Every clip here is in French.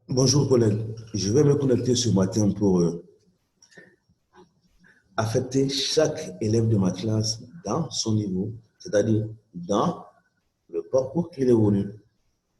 Bonjour collègue, je vais me connecter ce matin pour affecter chaque élève de ma classe dans son niveau, c'est-à-dire dans le parcours qu'il évolue,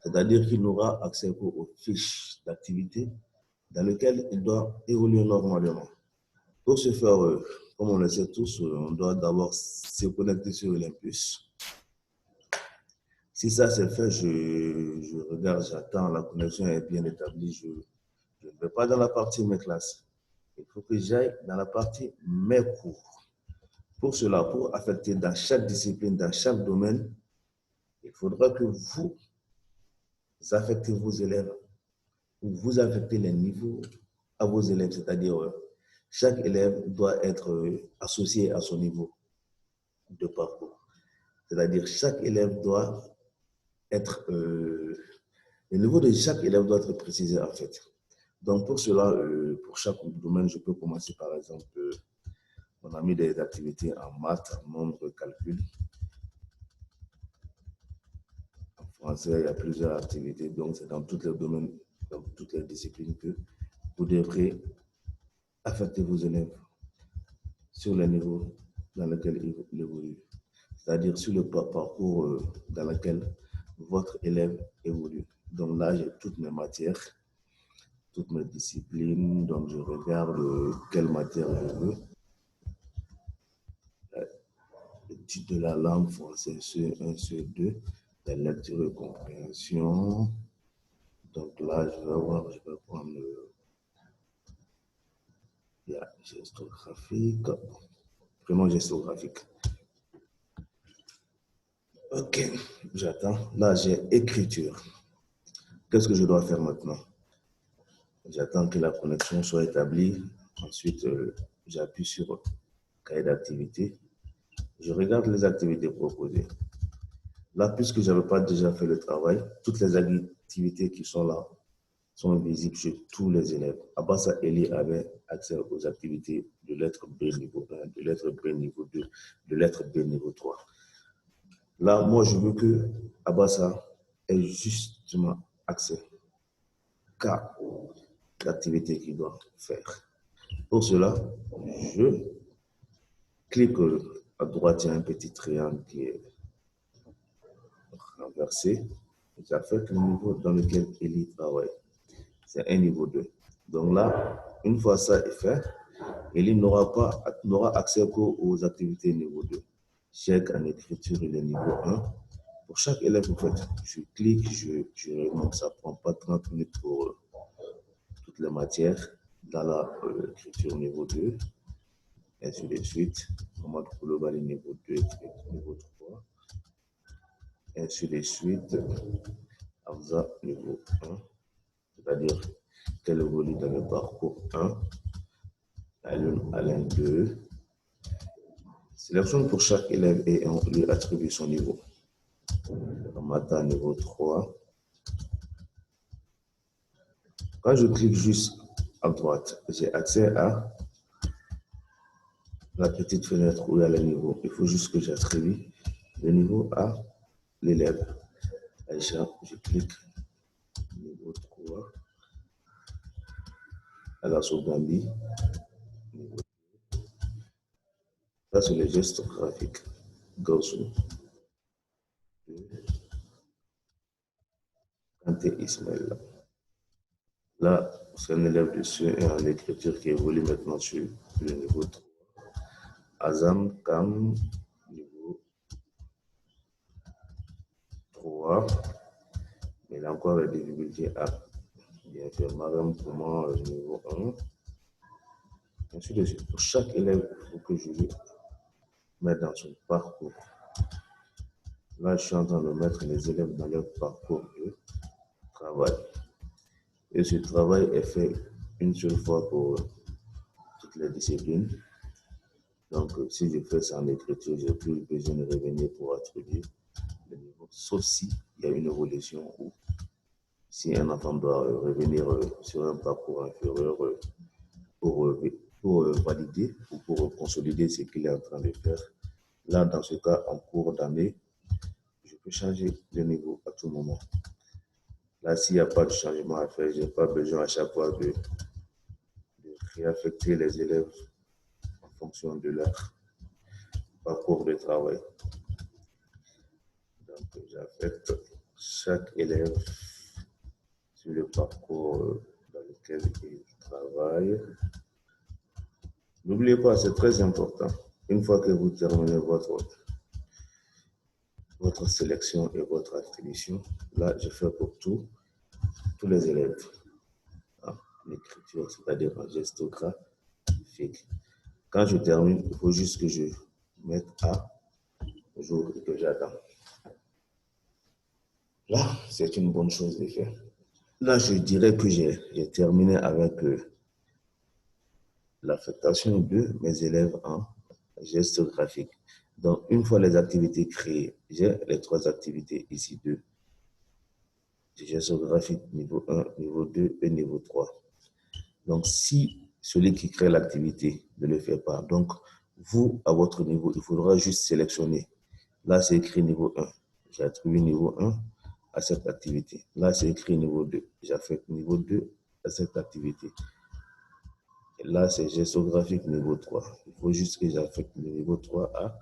c'est-à-dire qu'il aura accès aux fiches d'activité dans lesquelles il doit évoluer normalement. Pour ce faire, comme on le sait tous, on doit d'abord se connecter sur Olympus. Si ça c'est fait, je regarde, j'attends, la connexion est bien établie, je ne vais pas dans la partie mes classes. Il faut que j'aille dans la partie mes cours. Pour cela, pour affecter dans chaque discipline, dans chaque domaine, il faudra que vous affectez vos élèves, ou vous affectez les niveaux à vos élèves, c'est-à-dire chaque élève doit être associé à son niveau de parcours. C'est-à-dire chaque élève doit être, le niveau de chaque élève doit être précisé en fait. Donc pour cela, pour chaque domaine, je peux commencer par exemple, on a mis des activités en maths, en nombre, calcul. En français, il y a plusieurs activités, donc c'est dans tous les domaines, dans toutes les disciplines que vous devrez affecter vos élèves sur les niveaux dans lesquels ils évoluent. C'est-à-dire sur le parcours dans lequel votre élève évolue. Donc là, j'ai toutes mes matières, toutes mes disciplines, donc je regarde quelle matière je veux. L'étude de la langue française, CE1, CE2, la lecture et compréhension. Donc là, je vais prendre la gestographique, vraiment gestographique. Ok, j'attends. Là, j'ai écriture. Qu'est-ce que je dois faire maintenant? J'attends que la connexion soit établie. Ensuite, j'appuie sur cahier d'activité. Je regarde les activités proposées. Là, puisque je n'avais pas déjà fait le travail, toutes les activités qui sont là sont visibles chez tous les élèves. Abassa Eli avait accès aux activités de lettre B niveau 1, de lettre B niveau 2, de lettre B niveau 3. Là, moi, je veux que Abassa ait justement accès qu'à l'activité qu'il doit faire. Pour cela, je clique à droite, il y a un petit triangle qui est renversé. J'affecte le niveau dans lequel Eli travaille. C'est un niveau 2. Donc là, une fois ça est fait, Eli n'aura accès qu'aux activités niveau 2. Chèque en écriture, il est niveau 1. Pour chaque élève, en fait, je clique, je remonte. Ça ne prend pas 30 minutes pour toutes les matières. Dans l'écriture niveau 2, ainsi de suite. Commande global niveau 2, niveau 3. Ainsi de suite. Avza niveau 1. C'est-à-dire qu'elle évolue dans le parcours 1. Alain 2. Sélectionne pour chaque élève et on lui attribue son niveau. Mata niveau 3. Quand je clique juste à droite, j'ai accès à la petite fenêtre où il y a le niveau. Il faut juste que j'attribue le niveau à l'élève. Aïcha, je clique niveau 3. Alasso Gambi, niveau 2. Ça, c'est les gestes graphiques. Gaussou. Kanté Ismaël. Là, c'est un élève de CE1 en écriture qui évolue maintenant sur le niveau 3. Azam Kam, niveau 3. Mais il a encore des difficultés à bien faire. Madame Comment, niveau 1. Ensuite de suite, pour chaque élève, il faut que je lui mette dans son parcours. Là, je suis en train de mettre les élèves dans leur parcours de travail. Et ce travail est fait une seule fois pour toutes les disciplines. Donc, si je fais ça en écriture, je n'ai plus besoin de revenir pour attribuer le niveau, sauf s'il y a une évolution ou si un enfant doit revenir sur un parcours inférieur pour valider ou pour consolider ce qu'il est en train de faire. Là, dans ce cas, en cours d'année, je peux changer de niveau à tout moment. Là, s'il n'y a pas de changement à faire, je n'ai pas besoin à chaque fois de réaffecter les élèves en fonction de leur parcours de travail. Donc, j'affecte chaque élève sur le parcours dans lequel il travaille. N'oubliez pas, c'est très important. Une fois que vous terminez votre sélection et votre attribution, là, je fais pour tous les élèves. L'écriture, c'est-à-dire en geste graphique. Quand je termine, il faut juste que je mette à jour et que j'attends. Là, c'est une bonne chose de faire. Là, je dirais que j'ai terminé avec l'affectation de mes élèves en geste graphique. Donc, une fois les activités créées, j'ai les 3 activités ici, 2. Geste graphique niveau 1, niveau 2 et niveau 3. Donc, si celui qui crée l'activité ne le fait pas, donc vous, à votre niveau, il faudra juste sélectionner. Là, c'est écrit niveau 1. J'ai attribué niveau 1 à cette activité. Là, c'est écrit niveau 2. J'affecte niveau 2 à cette activité. Et là, c'est gestographique niveau 3. Il faut juste que j'affecte le niveau 3 à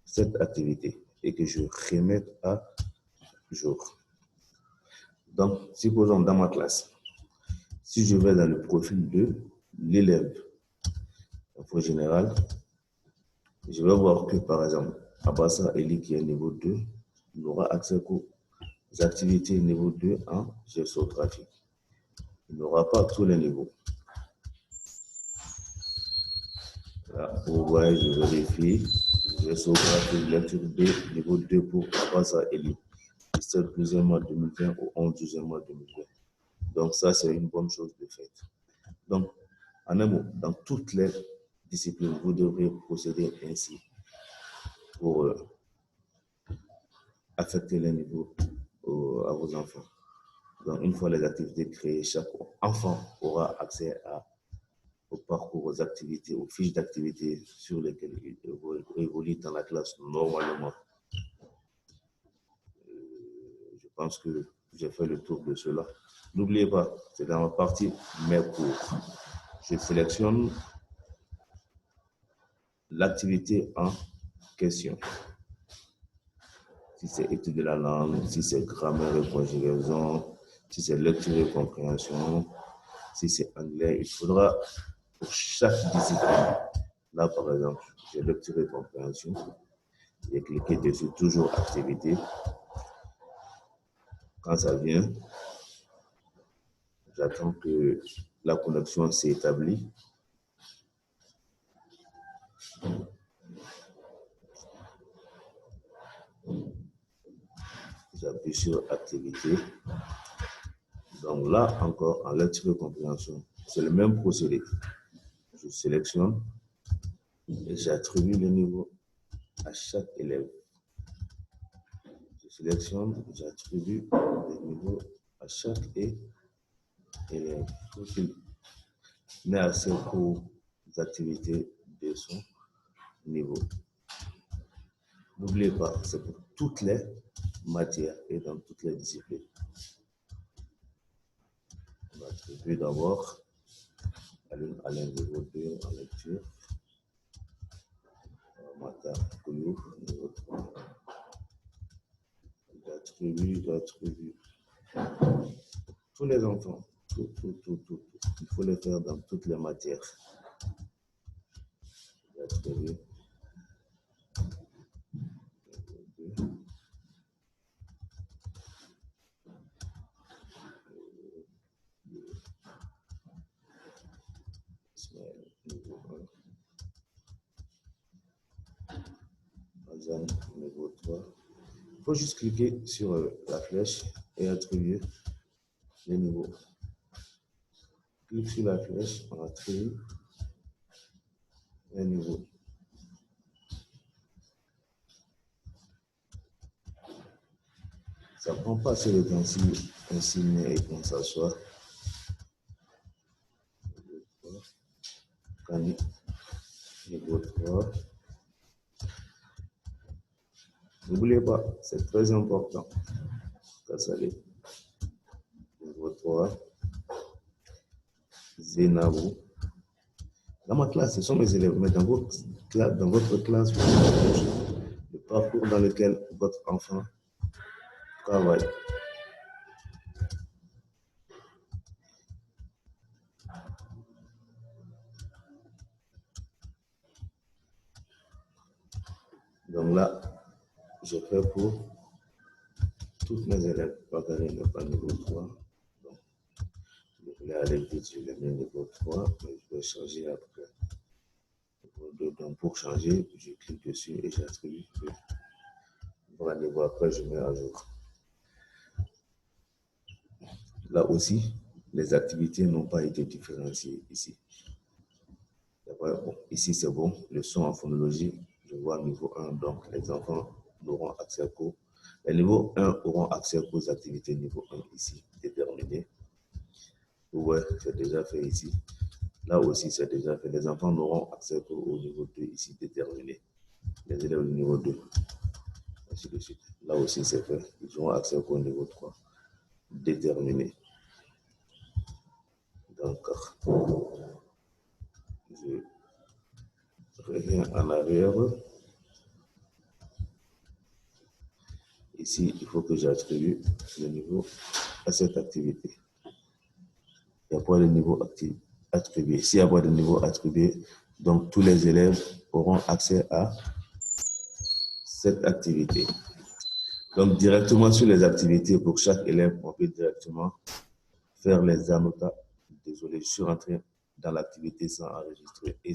cette activité et que je remette à jour. Donc, supposons dans ma classe, si je vais dans le profil de l'élève, info générale, je vais voir que, par exemple, Abassa Eli, qui est niveau 2, il aura accès aux activités niveau 2 en gestographie. Il n'aura pas tous les niveaux. Là, vous voyez, je vérifie. Gestographie, lecture 2, niveau 2 pour Abassa Eli. 17 12e mois 2020 au 11 12e mois 2020. Donc, ça, c'est une bonne chose de fait. Donc, en un mot, dans toutes les disciplines, vous devrez procéder ainsi pour affecter les niveaux à vos enfants. Donc, une fois les activités créées, chaque enfant aura accès au parcours, aux activités, aux fiches d'activités sur lesquelles il évolue dans la classe normalement. Je pense que j'ai fait le tour de cela. N'oubliez pas, c'est dans la partie mes cours. Je sélectionne l'activité en question. Si c'est étude de la langue, si c'est grammaire et conjugaison, si c'est lecture et compréhension, si c'est anglais, il faudra pour chaque discipline. Là, par exemple, j'ai lecture et compréhension. J'ai cliqué dessus, toujours activité. Quand ça vient, j'attends que la connexion s'est établie. J'appuie sur activité. Donc là, encore, en lecture et compréhension, c'est le même procédé. Je sélectionne et j'attribue le niveau à chaque élève. Je sélectionne, j'attribue le niveau à chaque élève. Pour qu'il n'ait accès aux activités de son niveau. N'oubliez pas, c'est pour toutes les matières et dans toutes les disciplines. On va attribuer d'abord à niveau 2 en lecture. Niveau 3. J'attribue tous les enfants. Tout. Il faut les faire dans toutes les matières. J'attribue niveau 1. Niveau 3. Il faut juste cliquer sur la flèche et attribuer les niveaux. Clique sur la flèche, on attribue les niveaux. Ça ne prend pas assez de temps si un signe et qu'on s'assoit. Niveau 3. N'oubliez pas, c'est très important. Ça l'est. Sephora, Zenabo. Dans ma classe, ce sont mes élèves, mais dans votre classe, le parcours dans lequel votre enfant travaille. Donc là, je fais pour tous mes élèves. Bagarre n'est pas niveau 3. Donc, je voulais aller vite, je l'ai mis niveau 3, mais je vais changer après. Donc, pour changer, je clique dessus et j'attribue. Pour un niveau après, je mets à jour. Là aussi, les activités n'ont pas été différenciées ici. Bon, ici, c'est bon. Leçon en phonologie, je vois niveau 1. Donc, les enfants n'auront accès qu'aux. Les niveaux 1 auront accès aux activités niveau 1 ici, déterminées. Ouais, c'est déjà fait ici. Là aussi, c'est déjà fait. Les enfants n'auront accès qu'au niveau 2 ici, déterminé. Les élèves du niveau 2, ainsi de suite. Là aussi, c'est fait. Ils auront accès qu'au niveau 3, déterminé. Donc, je reviens en arrière. Ici, il faut que j'attribue le niveau à cette activité. Il n'y a pas de niveau attribué. S'il n'y a pas de niveau attribué, donc tous les élèves auront accès à cette activité. Donc, directement sur les activités, pour chaque élève, on peut directement faire les annotations. Désolé, je suis rentré dans l'activité sans enregistrer. Et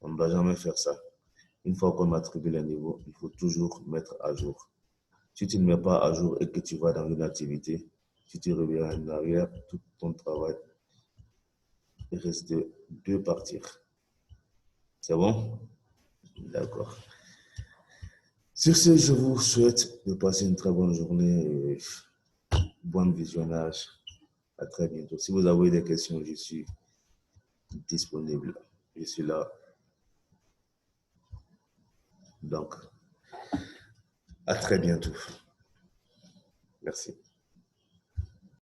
on ne doit jamais faire ça. Une fois qu'on attribue les niveaux, il faut toujours mettre à jour. Si tu ne mets pas à jour et que tu vas dans une activité, si tu reviens en arrière, tout ton travail risque de partir. C'est bon? D'accord. Sur ce, je vous souhaite de passer une très bonne journée et bon visionnage. À très bientôt. Si vous avez des questions, je suis disponible. Je suis là. Donc, à très bientôt. Merci.